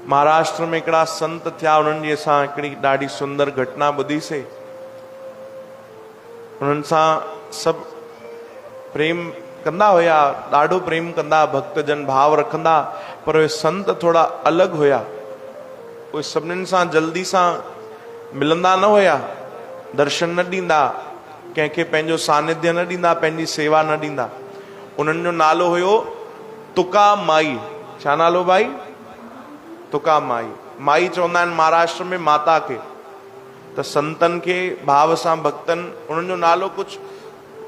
महाराष्ट्र में हिकिड़ा संत थिया, उन्हनि जी असां हिकिड़ी ॾाढी सुंदर घटना ॿुधीसीं। उन्हनि सां सभु प्रेम कंदा हुया, ॾाढो प्रेम कंदा, भक्तजन भाव रखंदा, पर उहे संत थोड़ा अलॻि हुया। उहे सभिनीनि सां जल्दी सां मिलंदा न हुया, दर्शन न ॾींदा, कंहिंखे पंहिंजो सानिध्य न ॾींदा, पंहिंजी सेवा न ॾींदा। उन्हनि जो नालो हुयो तुका माई। छा नालो भाई? तुका माई। माई चवंदा आहिनि महाराष्ट्र में माता खे। त संतनि खे भाव सां भक्तनि, उन्हनि जो नालो कुझु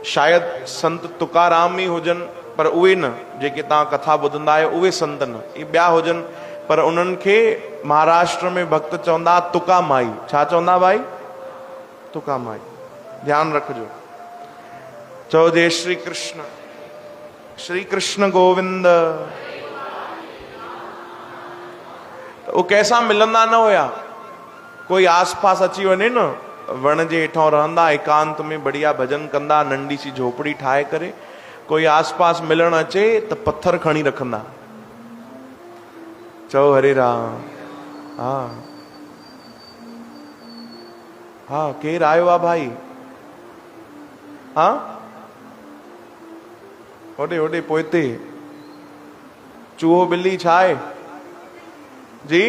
शायदि संत तुकाराम ई हुजनि, पर उहे न, जेके तव्हां कथा ॿुधंदा आहियो उहे संत न, इहे ॿिया हुजनि, पर उन्हनि खे महाराष्ट्र में भक्त चवंदा तुका माई। छा चवंदा भाई? तुका माई। ध्यानु रखिजो। चओ जय श्री कृष्ण। श्री कृष्ण गोविंद। वो कैसा मिलंदा न हुया। कोई आस पास अची वञे न, वण जे हेठां रहंदा, एकांत में बढ़िया भजन कंदा, नंढी सी झोपड़ी ठाहे करे, कोई आस पास मिलण अचे त पत्थर खणी रखंदा। चओ हरे राम। हा हा, केर आयो आहे भाई? हा, होॾे होॾे पोइते चूहो ॿिली छा आहे जी?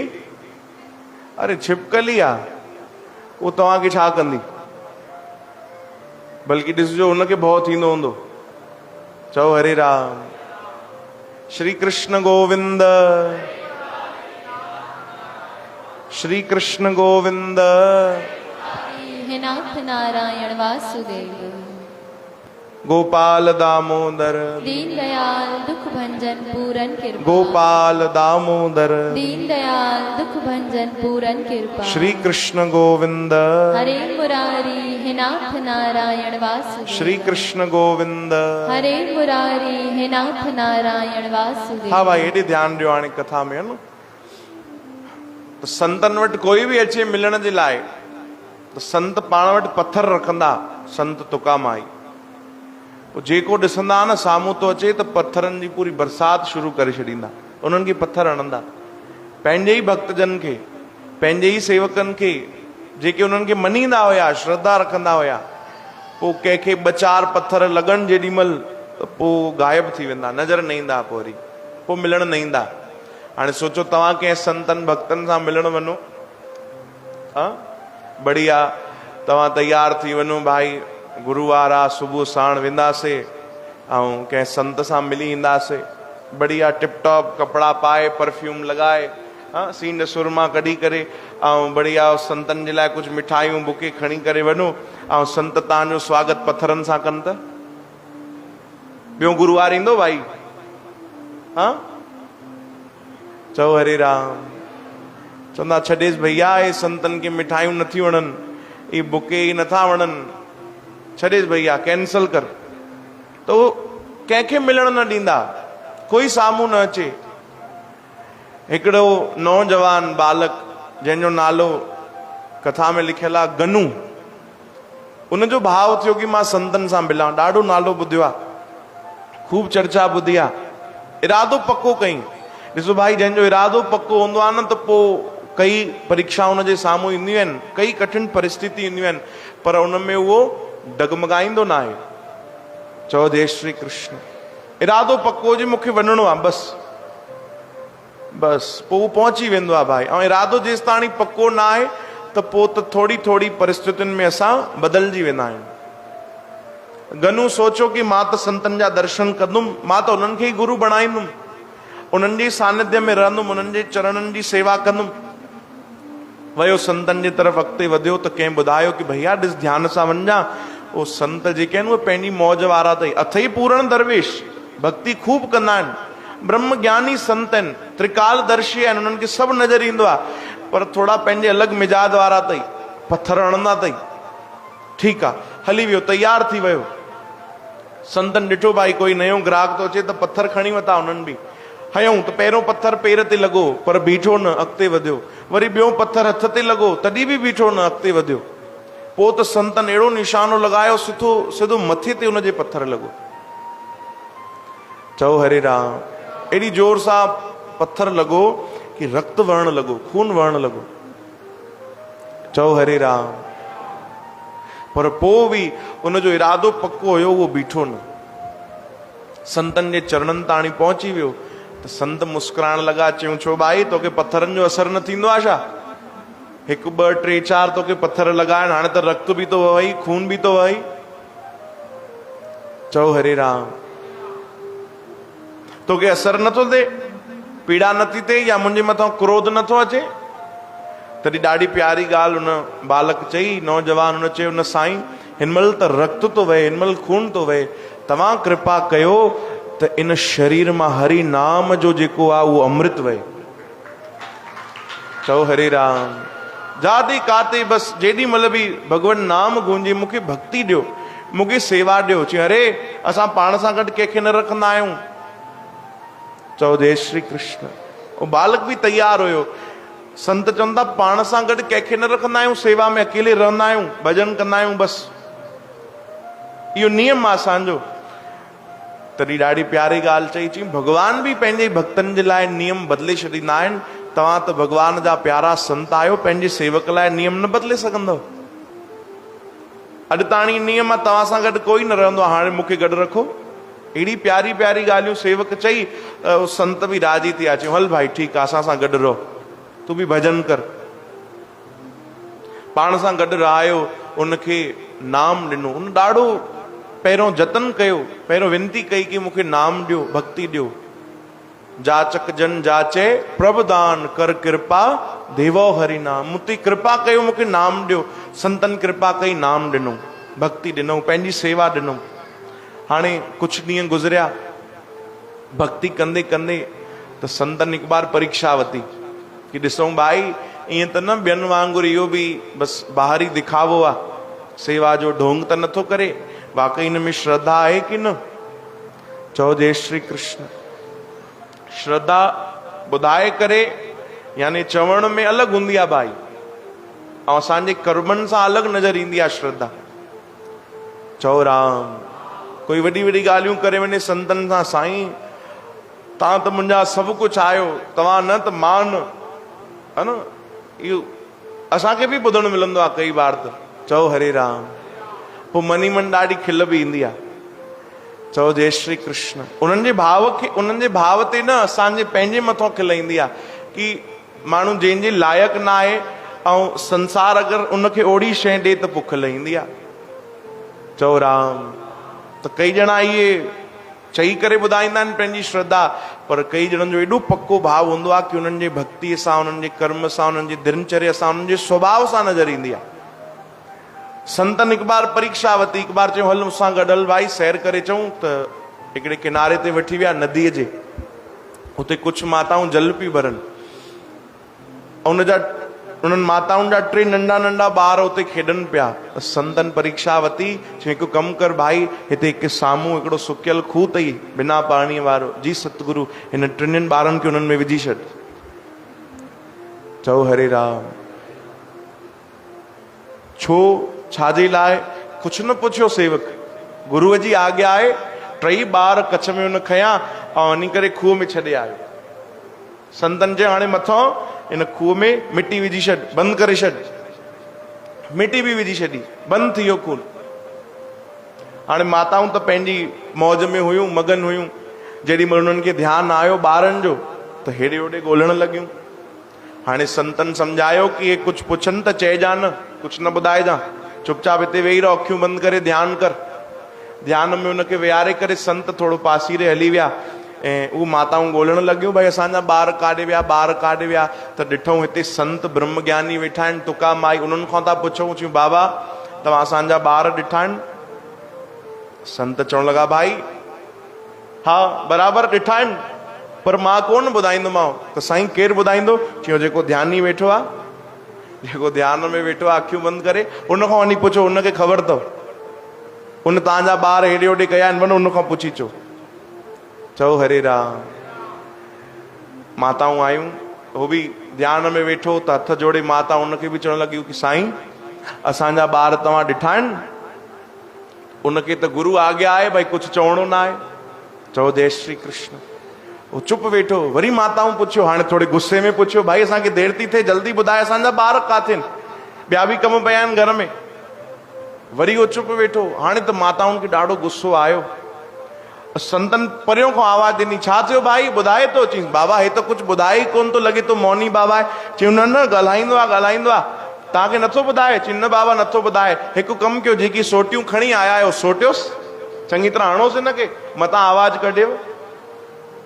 अरे छिपकली आहे, वो तव्हांखे छा कंदी? बल्कि ॾिसजो हुनखे भउ थींदो हूंदो। चओ हरे राम। श्री कृष्ण गोविंद। श्री कृष्ण गोविंद। हे नाथ नारायण वासुदेव। गोपाल दामोदर। दीन दयाल दुख भंजन पूरन कृपा। गोपाल दामोदर। दीन दयाल दुख भंजन पूरन कृपा। श्री कृष्ण गोविंद। हरे मुरारी हे नाथ नारायण वासुदेव। श्री कृष्ण गोविंद। हरे मुरारी हे नाथ नारायण वासुदेव। हाँ भाई, हेॾे ध्यानु ॾियो हाणे कथा में, है न। त संतनि वटि कोई बि अचे मिलण जे लाइ त संत पाण वटि पत्थर रखंदा। संत तुका माई जेको ॾिसंदा न साम्हूं तो अचे त पत्थरनि जी पूरी बरसात शुरू करे छॾींदा। उन्हनि खे पत्थर हणंदा, पंहिंजे ई भक्तजन खे, पंहिंजे ई सेवकनि खे, जेके उन्हनि खे मञींदा हुया, श्रद्धा रखंदा हुया। पोइ कंहिंखे ॿ चारि पत्थर लॻनि जेॾीमहिल त पोइ गायब थी वेंदा, नज़र न ईंदा, पोइ वरी पोइ मिलण न ईंदा। हाणे सोचो तव्हां कंहिं संतनि भक्तनि सां मिलण वञो, हा बढ़िया, तव्हां तयार थी वञो, भाई गुरुवार आहे, सुबुह साण वेंदासीं ऐं कंहिं संत सां मिली ईंदासीं, बढ़िया टिप टॉप कपिड़ा पाए, परफ्यूम लॻाए, हाँ सींड सुरमा कढी करे, ऐं बढ़िया संतनि जे लाइ कुझु मिठाइयूं बुके खणी करे वञो, ऐं संत तव्हांजो स्वागत पत्थरनि सां कनि त ॿियो गुरुवार ईंदो भाई? हाँ, चओ हरे राम। चवंदा छॾेसि भैया, हे संतनि खे मिठाइयूं नथी वणनि, ही बुके ही नथा वणनि, छॾेसि भैया, कैंसिल कर। तो कंहिंखे मिलण न ॾींदा, कोई साम्हूं न अचे। हिकिड़ो नौजवान बालक जंहिंजो नालो कथा में लिखियल आहे गनू, उनजो भाव थियो कि मां संतनि सां मिलां। ॾाढो नालो ॿुधियो आहे, खूब चर्चा ॿुधी आहे, इरादो पको कई। ॾिसो भाई, जंहिंजो इरादो पको हूंदो आहे न त पोइ कई परीक्षाऊं हुनजे साम्हूं ईंदियूं आहिनि, कई कठिन परिस्थिति ईंदियूं आहिनि, पर उन में उहो डगमगाईंदो न आहे। चओ जय श्री कृष्ण। इरादो पको हुजे मूंखे वञिणो आहे, बस पोइ उहो पहुची वेंदो आहे भाई। ऐं इरादो जेसि ताणी पको न आहे त पोइ त थोड़ी थोड़ी परिस्थितियुनि में असां बदिलजी वेंदा आहियूं। गनू सोचो कि मां त संतनि जा दर्शन कंदुमि, मां त उन्हनि खे ई गुरु बणाईंदुमि, उन्हनि जे सानिध्य में रहंदुमि, उन्हनि जे चरणनि जी सेवा कंदुमि। वयो संतनि जे तरफ़ अॻिते वधियो त कंहिं ॿुधायो कि भैया ॾिस, ध्यान सां वञा, उहो संत जेके आहिनि उहे पंहिंजी मौज वारा अथई, अथई पूर्ण दरवेश, भक्ति खूब कंदा आहिनि, ब्रह्म ज्ञानी संत आहिनि, त्रिकालदर्शी आहिनि, उन्हनि खे सभु नज़र ईंदो आहे, पर थोड़ा पंहिंजे अलॻि मिजाज वारा अथई, पत्थर हणंदा अथई। ठीकु आहे, हली वियो, तयार थी वियो। संतनि ॾिठो भाई कोई नयो ग्राहक थो अचे त पत्थर खणी वरिता उन्हनि बि। हयूं त पहिरियों पत्थर पेर ते लॻो पर बीठो न, अॻिते वधियो। वरी ॿियो पत्थर हथ ते लॻो तॾहिं बि बीठो न, अॻिते वधियो। पोइ त संतनि अहिड़ो निशानो लॻायो, सिधो मथे ते हुनजे पत्थर लॻो। चओ हरे राम। एॾी जोर सां पत्थर लॻो कि रक्त वहण लॻो, खून वहण लॻो। चओ हरे राम। पर पोइ बि उनजो इरादो पक्को हुयो, उहो बीठो न, संतनि जे चरणनि ताणी पहुची वियो। त संत मुस्कुराइण लॻा, चयूं छो भाई तोखे पत्थरनि जो असर न थींदो आहे छा? 1 2 3 4 तोखे पत्थर लॻाइण, हाणे त रक्त बि तो वही, खून बि तो वही। चओ हरे राम। तोखे असर नथो थिए, पीड़ा नथी थिए, या मुंहिंजे मथां क्रोध नथो अचे? तॾहिं ॾाढी प्यारी ॻाल्हि उन बालक चई, नौजवान उन चयो, न साईं, हिनमहिल त रक्त तो वहे, हिनमहिल खून तो वहे, तव्हां कृपा कयो त इन शरीर मां हरि नाम जो जेको आहे उहो अमृत वहे। चओ हरे राम। जाती काते बस जेॾी महिल बि भगवान नाम गूंजे, मूंखे भक्ति ॾियो, मूंखे सेवा ॾियो। चई अरे असां पाण सां गॾु कंहिंखे न रखंदा आहियूं। चओ जय श्री कृष्ण। उहो बालक बि तैयार हुयो। संत चवंदा पाण सां गॾु कंहिंखे न रखंदा आहियूं, सेवा में अकेले रहंदा आहियूं, भजन कंदा आहियूं, बस इहो नियम आहे असांजो। तॾहिं ॾाढी प्यारी ॻाल्हि चई, चई भॻवान बि पंहिंजे भक्तनि जे लाइ नियम बदिले छॾींदा आहिनि। तव्हां त भॻवान जा प्यारा संत आहियो, पंहिंजे सेवक लाइ नियम न बदिले सघंदव। अॼु ताणी नियम आहे, तव्हां सां गॾु कोई न रहंदो आहे, हाणे मूंखे गॾु रखो। अहिड़ी प्यारी प्यारी ॻाल्हियूं सेवक चई, संत बि राजी थी आहे। चयूं हल भाई ठीकु आहे, असां सां गॾु रहो, तूं बि भजन कर। पाण सां गॾु रहायो, उनखे नाम ॾिनो। उन ॾाढो पहिरियों जतन कयो, पहिरियों विनती कई कि मूंखे नाम ॾियो, भक्ति ॾियो। जाचक जन जाचे प्रभुदान कर कृपा देवो हरि नाम। मूंते कृपा कयो, मूंखे नाम ॾियो। संतन कृपा कई, नाम ॾिनो, भक्ति ॾिनो, पंहिंजी सेवा ॾिनो। हाणे कुझु ॾींहं गुज़रिया, भक्ति कंदे कंदे त संतन हिकु बार परीक्षा वरिती कि ॾिसूं भाई ईअं त न ॿियनि वांगुरु इहो बि बसि ॿाहिरी दिखावो आहे, सेवा जो ढोंग त नथो करे, वाकई हिन में श्रद्धा आहे कि न? चओ जय श्री कृष्ण। श्रद्धा ॿुधाए करे यानी चवण में अलॻि हूंदी आहे भाई, ऐं असांजे कर्मनि सां अलॻि नज़र ईंदी आहे श्रद्धा। चओ राम। कोई वॾी वॾी ॻाल्हियूं करे वञे संतनि सां, साईं तव्हां त मुंहिंजा सभु कुझु आहियो, तव्हां न त मां न, है न? इहो असांखे बि ॿुधणु मिलंदो आहे कई बार त। चओ हरे राम। पोइ मनी मन ॾाढी खिल बि ईंदी आहे। चओ जय श्री कृष्ण। उन्हनि जे भाव खे, उन्हनि जे भाव ते न असांजे पंहिंजे मथां खिल ईंदी आहे कि माण्हू जंहिंजे लाइक़ु न आहे, ऐं संसार अगरि उनखे ओड़ी शइ ॾे त पोइ खिल ईंदी आहे। चओ राम। त कई ॼणा इहे चई करे ॿुधाईंदा आहिनि पंहिंजी श्रद्धा, पर कई ॼणनि जो एॾो पक्को भाव हूंदो आहे कि उन्हनि जे भक्तीअ सां, उन्हनि जे कर्म सां, उन्हनि जी दिनचर्या सां, उन्हनि जे स्वभाव सां नज़र ईंदी आहे। संतन हिकु बार परीक्षा वरिती, हिकु बार चयूं हल मूंसां गॾु हल भाई सैर करे अचूं। त हिकिड़े किनारे ते वठी विया नदीअ जे, हुते कुझु माताऊं जल पई भरनि, ऐं उन्हनि माताउनि जा 3 नंढा नंढा ॿार हुते खेॾनि पिया। संतन परीक्षा वरिती, चयूं हिकु कमु कर भाई, हिते हिकु साम्हूं हिकिड़ो सुकियल खूह अथई बिना पाणीअ वारो, जी सतगुरु हिन 3 ॿारनि खे उन्हनि में विझी छॾ। चओ हरे राम। छो? छाजे लाइ? कुझु न पुछियो सेवक, गुरूअ जी आज्ञा आहे, 3 ॿार कच्छ में उन खयां ऐं वञी करे खूह में छॾे आयो। संतन जे हाणे मथां इन खूह में मिटी विझी छॾ, बंदि करे छॾ। मिटी बि विझी छॾी, बंदि थी वियो खून। हाणे माताऊं त पंहिंजी मौज में हुयूं, मगन हुयूं। जेॾी महिल उन्हनि खे ध्यानु आयो ॿारनि जो त हेॾे होॾे ॻोल्हण लॻियूं। हाणे संतन सम्झायो कि हे कुझु पुछनि त चइजां न, कुझु न ॿुधाइजां, चुपचाप हिते वेही रहो, अखियूं बंदि करे ध्यानु कर। ध्यान में उनखे विहारे करे संत थोरो पासीरे हली विया ऐं उहे माताऊं ॻोल्हण लॻियूं भई असांजा ॿार काॾे विया, ॿार काॾे विया। त ॾिठूं हिते संत ब्रह्मज्ञानी वेठा आहिनि, तुका माई। उन्हनि खां था पुछूं, चयूं बाबा तव्हां असांजा ॿार ॾिठा आहिनि? संत चवण लॻा भाई हा बराबरि ॾिठा आहिनि, पर मां कोन ॿुधाईंदोमांव। त साईं केरु ॿुधाईंदो? चयो जेको ध्यानी वेठो आहे, जेको ध्यान में वेठो आहे अखियूं बंदि करे, उन खां वञी पुछो, उनखे ख़बर अथव। उन तव्हांजा ॿार हेॾे होॾे कया आहिनि, वञो उन खां पुछी अचो। चओ हरे राम। माताऊं आयूं, उहो बि ध्यान में वेठो त हथ जोड़े माता उनखे बि चवण लॻियूं कि साईं असांजा ॿार तव्हां ॾिठा आहिनि? उनखे त गुरू आज्ञा आहे भई कुझु चवणो न आहे। चओ जय श्री कृष्ण। वो चुप वेठो। वरी माताऊं पुछियो, हाणे थोड़े गुस्से में पुछियो, भाई असांखे देर थी थिए, जल्दी ॿुधाए, असांजा ॿार काथे आहिनि, ॿिया बि कम पिया आहिनि घर में। वरी वो चुप वेठो। हाणे त माताउनि खे ॾाढो गुस्सो आयो। संतन परियों खां आवाज़ ॾिनी, छा थियो भाई, ॿुधाए थो? चई, बाबा हे त कुझु ॿुधाए ई कोन थो, लॻे थो मौनी बाबा आहे। चयूं, न न, ॻाल्हाईंदो आहे ॻाल्हाईंदो आहे, तव्हांखे नथो ॿुधाए? चई, न बाबा नथो ॿुधाए। हिकु कमु कयो, जेकी सोटियूं खणी आया आहियो सोटियोसि, चङी तरह हणोसि हिनखे, मतां आवाज़ कढियो।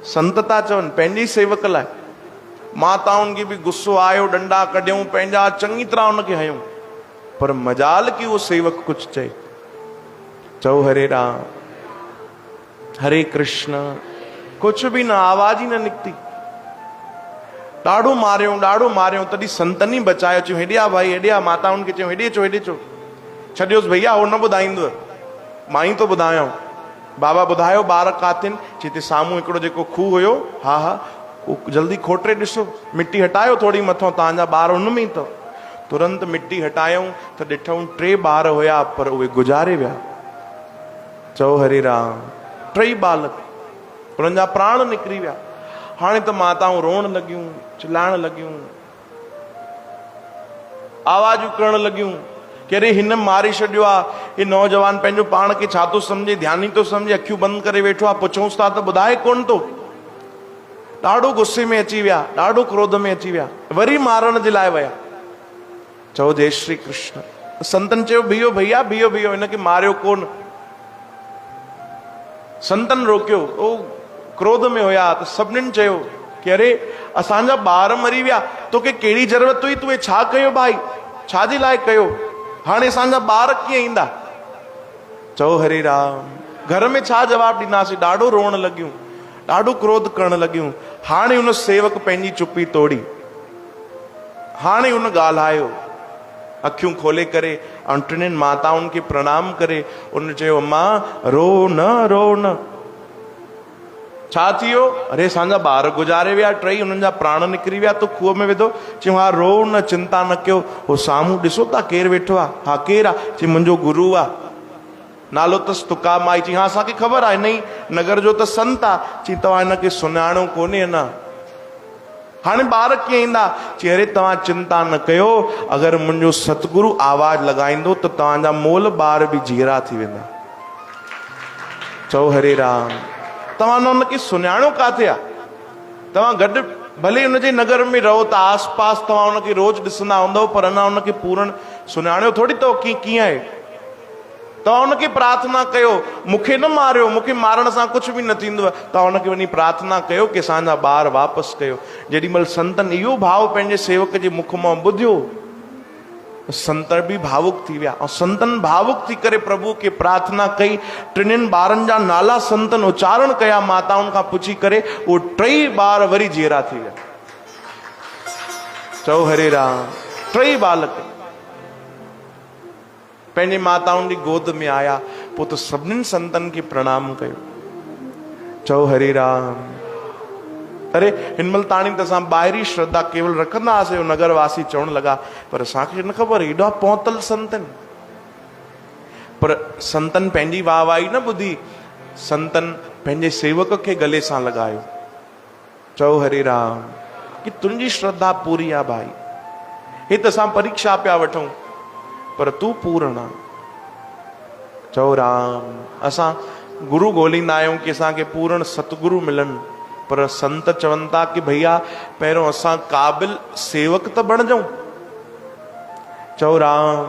संत था चवनि पंहिंजी सेवक लाइ। माताउनि खे बि गुस्सो आयो, डंडा कढियऊं पंहिंजा, चङी तरह हुनखे हयूं, पर मजाल की उहो सेवक कुझु चए। चओ हरे राम हरे कृष्ण, कुछ भी न, आवाज ही न निकती। ॾाढो मारियो, तॾहिं संतनि ई बचायो। चयूं, हेॾे आ भाई, हेॾे आ। माताउनि खे चयूं, हेॾे अचो, हेॾे अचो। छॾियोसि भैया, हो न ॿुधाईंदो, मां ई थो ॿुधायां। बाबा ॿुधायो ॿार काथे आहिनि? चई, हिते साम्हूं हिकिड़ो जेको खूह हुयो, हा हा, जल्दी खोटे ॾिसो, मिटी हटायो थोड़ी मथां, तव्हांजा ॿार हुन में ई अथव। तुरंत मिटी हटायूं त ॾिठऊं 3 ॿार हुया, पर उहे गुज़ारे विया। चओ हरे राम। 3 बालक, उन्हनि जा प्राण निकिरी विया। हाणे त माताऊं रोअण लॻियूं, चिल्लाइण लॻियूं, आवाजूं करण लॻियूं कि अरे हिन मारे छॾियो आहे, हे नौजवान पंहिंजो पाण खे छा थो सम्झे, ध्यानु ई थो सम्झे, अखियूं बंदि करे वेठो आहे, पुछूंसि था त ॿुधाए कोन थो। ॾाढो गुस्से में अची विया, ॾाढो क्रोध में अची विया, वरी मारण जे लाइ विया। चओ जय श्री कृष्ण। संतन चयो, बीहो भैया, बीहो बीहो, हिनखे मारियो कोन। संतन रोकियो, ओ क्रोध में हुया त सभिनीनि चयो कि अरे असांजा ॿार मरी विया, तोखे कहिड़ी ज़रूरत हुई, तूं छा कयो भाई, छाजे लाइ कयो, हाणे असांजा ॿार कीअं ईंदा? चओ हरे राम। घर में छा जवाब ॾींदासीं? ॾाढो रोअण लॻियूं, ॾाढो क्रोध करण लॻियूं। हाणे हुन सेवक पंहिंजी चुप्पी तोड़ी, हाणे हुन ॻाल्हायो, अखियूं खोले करे ऐं 3 माताउनि खे प्रणाम करे उन चयो, अम्मा रो न, रो न। छा थियो? अरे असांजा ॿार गुज़ारे विया, 3, हुननि जा प्राण निकिरी विया, तो खूह में विधो। चयूं, हा रो न, चिंता न कयो, हो साम्हूं ॾिसो था केरु वेठो आहे? हा केरु आहे? चई, मुंहिंजो गुरु आहे, नालो अथसि तुकामाई। चई, हा असांखे ख़बर आहे, हिन ई नगर जो त संत आहे। चई, तव्हां हिनखे सुञाणो कोन्हे अञा, हाणे ॿार कीअं ईंदा? चई, अरे तव्हां चिंता न कयो, अगरि मुंहिंजो सतगुरु आवाज़ लॻाईंदो त तव्हांजा मोल ॿार बि जीअरा थी वेंदा। चओ हरे राम। तव्हां न हुनखे सुञाणो काथे आहे? तव्हां गॾु भले हुनजे नगर में रहो था, आस पास तव्हां हुनखे रोज़ ॾिसंदा हूंदव, पर अञा हुनखे पूर्ण सुञाणियो थोरी अथव कीअं आहे। तव्हां हुनखे प्रार्थना कयो, मूंखे न मारियो, मूंखे मारण सां कुझु बि न थींदव। तव्हां हुनखे वञी प्रार्थना कयो कि असांजा ॿार वापसि कयो। जेॾीमहिल संतनि इहो भाव पंहिंजे सेवक जे मुख मां ॿुधियो, संत बि भावुक थी विया, ऐं संतनि भावुक थी करे प्रभु खे प्रार्थना कई। 3 ॿारनि जा नाला संतनि उच्चारण कया माताउनि खां पुछी करे, उहे 3 ॿार वरी जीअरा थी विया। चओ हरे राम। 3 बालक पंहिंजे माताउनि जी गोद में आया, पोइ त सभिनीनि संतनि खे प्रणाम कयो। चओ हरे राम। अरे हिनमहिल ताणी त असां ॿाहिरी श्रद्धा केवल रखंदा हुआसीं, नगरवासी चवण लॻा, पर असांखे न ख़बर हेॾा पहुतल संतनि। पर संतनि पंहिंजी वाहवाही न ॿुधी, संतनि पंहिंजे सेवक खे गले सां लॻायो। चओ हरे राम कि तुंहिंजी श्रद्धा पूरी आहे भाई, हे त असां परीक्षा पिया वठूं, पर तूं पूर्ण आहे। चओ राम। असां गुरु ॻोल्हींदा आहियूं कि असांखे पूर्ण सतगुरु मिलनि, पर संत चवनि था कि भैया पहिरियों असां क़ाबिल सेवक त बणिजऊं। चओ राम।